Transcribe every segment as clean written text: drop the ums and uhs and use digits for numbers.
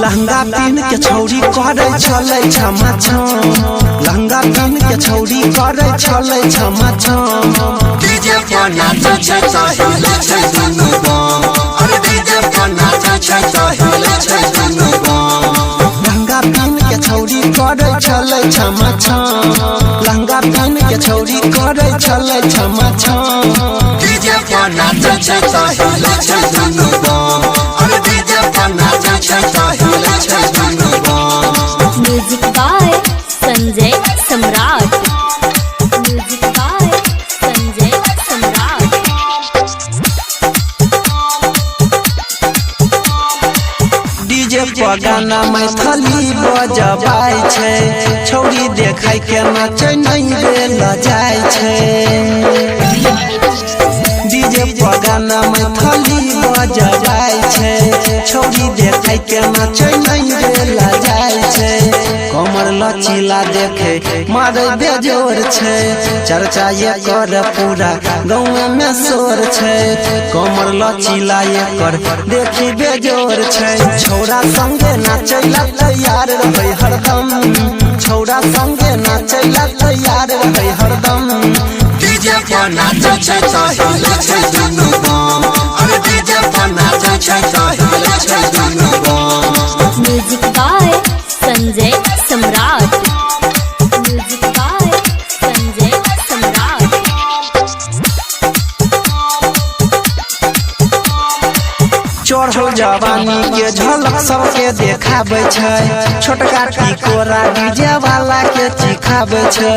लहंगा पहन के छौरी करे छले छमा छम, लहंगा पहन के छौरी करे छले छमा छम। डीजे पर नाचे छै त हिले छै दुनु बम, अरे डीजे पर नाचे छै त हिले छै दुनु बम। लहंगा पहन के छौरी करे छले छमा छम, लहंगा पहन के छौरी करे छले छमा छम। डीजे पर नाचे छै त हिले छै दुनु बम, अरे डीजे पर नाचे छै त हिले छै दुनु बम। Music by Sanjay Samrat, music by Sanjay Samrat. DJ पर गाना मैथिली बजबाय छै, छौरी देखाय के नाचे नहीं देल जाय छै। डीजे पर गाना मैथिली बजबाय छै, छौरी देखाय के नाचे नहीं देल जाय छै। कमर लचीला देखे मारे बेजोर छै, चर्चा एकर पूरा गाँव में शोर छै। कमर लचीला एकर देखी बेजोर छै, छौरा संगे नाचैला तैयार रहे हरदम, छौरा संगे नाचैला तैयार रहे हरदम। डीजे पर नाचे छै त हिले छै दुनु बम, अरे डीजे पर नाचे छै त हिले छै दुनु बम। Music by Sanjay Samrat, music by Sanjay Samrat. चढ़ल जवानी के झलक सबके देखाबै छै, छोटका टिकोरा डीजे वाला के चिखाबै छै।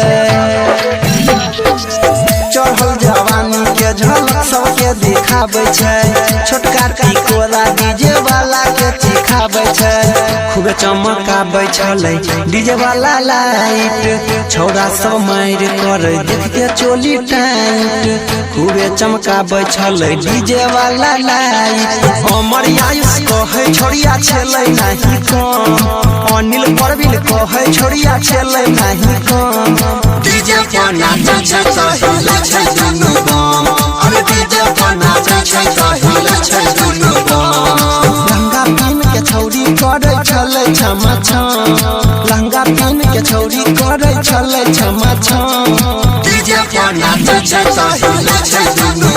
चढ़ल जवानी के झलक सबके देखाबै छै, छोटका टिकोरा डीजे वाला के चिखाबै छै। खूबे चमकाबै छलै डीजे वाला लाइट, छौरा सब मारि करे देख के चोली टाइट। खूबे चमकाबै छलै डीजे वाला लाइट। अमर आयुष कहे छोड़िया छलै नहीं कम, अनिल परवीन कहे छोड़िया छलै नहीं कम। डीजे पर नाचे छै त हिले छै दुनु बम, अरे डीजे पर नाचे छै त हिले छै दुनु बम। लहंगा पहन के छौरी करे छले छमा छम, लहंगा पहन के छौरी करे छले छमा छम। डीजे पर नाचे छै त हिले छै दुनु